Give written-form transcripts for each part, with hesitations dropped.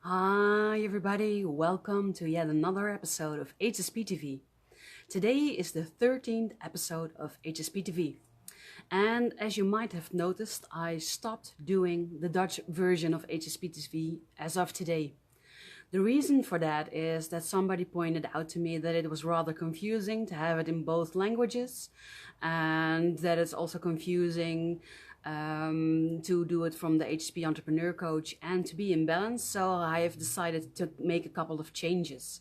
Hi everybody, welcome to yet another episode of HSP TV. Today is the 13th episode of HSP TV. And as you might have noticed, I stopped doing the Dutch version of HSP TV as of today. The reason for that is that somebody pointed out to me that it was rather confusing to have it in both languages, and that it's also confusing to do it from the HSP Entrepreneur Coach and to be in balance. So I have decided to make a couple of changes.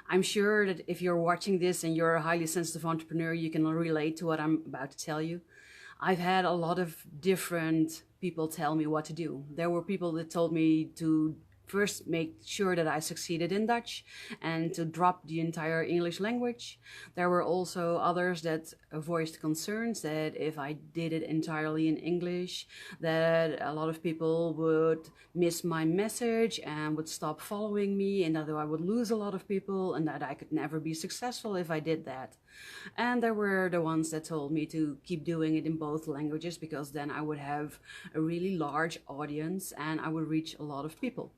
I'm sure that if you're watching this and you're a highly sensitive entrepreneur, you can relate to what I'm about to tell you. I've had a lot of different people tell me what to do. There were people that told me to first make sure that I succeeded in Dutch and to drop the entire English language. There were also others that voiced concerns that if I did it entirely in English, that a lot of people would miss my message and would stop following me, and that I would lose a lot of people and that I could never be successful if I did that. And there were the ones that told me to keep doing it in both languages because then I would have a really large audience and I would reach a lot of people.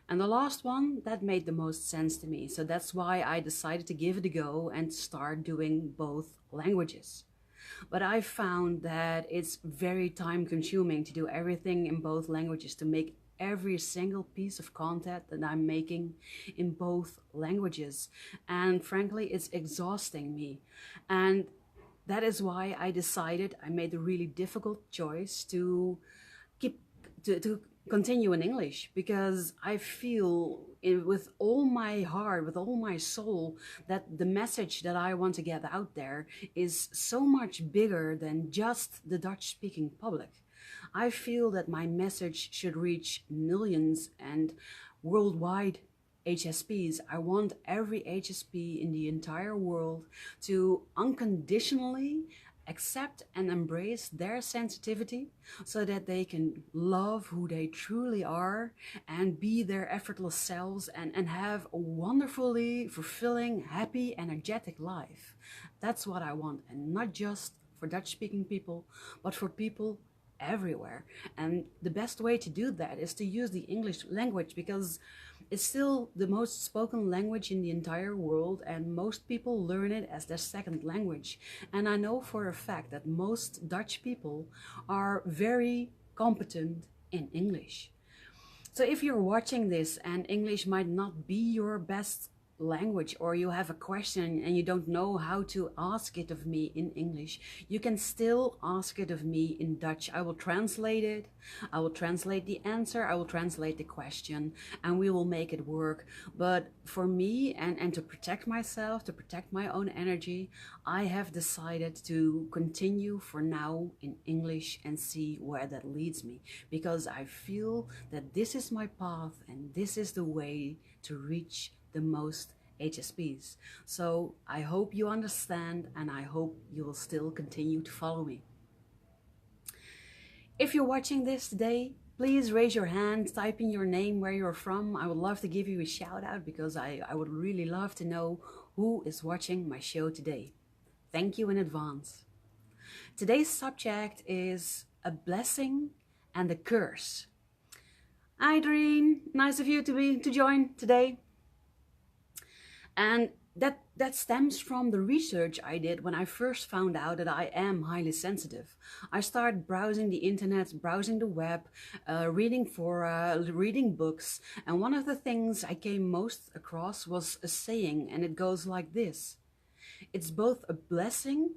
And the last one, that made the most sense to me. So that's why I decided to give it a go and start doing both languages. But I found that it's very time consuming to do everything in both languages, to make every single piece of content that I'm making in both languages. And frankly, it's exhausting me. And that is why I decided, I made a really difficult choice to continue in English, because I feel with all my heart, with all my soul, that the message that I want to get out there is so much bigger than just the Dutch-speaking public. I feel that my message should reach millions and worldwide HSPs. I want every HSP in the entire world to unconditionally accept and embrace their sensitivity so that they can love who they truly are and be their effortless selves and have a wonderfully fulfilling, happy, energetic life. That's what I want, and not just for Dutch-speaking people, but for people everywhere. And the best way to do that is to use the English language, because it's still the most spoken language in the entire world, and most people learn it as their second language. And I know for a fact that most Dutch people are very competent in English. So if you're watching this and English might not be your best language, or you have a question and you don't know how to ask it of me in English, you can still ask it of me in Dutch. I will translate it, I will translate the answer, I will translate the question, and we will make it work. But for me, and to protect myself, to protect my own energy, I have decided to continue for now in English and see where that leads me, because I feel that this is my path and this is the way to reach the most HSPs. So I hope you understand, and I hope you will still continue to follow me. If you're watching this today, please raise your hand, type in your name, where you're from. I would love to give you a shout out, because I would really love to know who is watching my show today. Thank you in advance. Today's subject is a blessing and a curse. Hi Doreen, nice of you to join today. And that stems from the research I did when I first found out that I am highly sensitive. I started browsing the internet, browsing the web, reading books, and one of the things I came most across was a saying, and it goes like this: it's both a blessing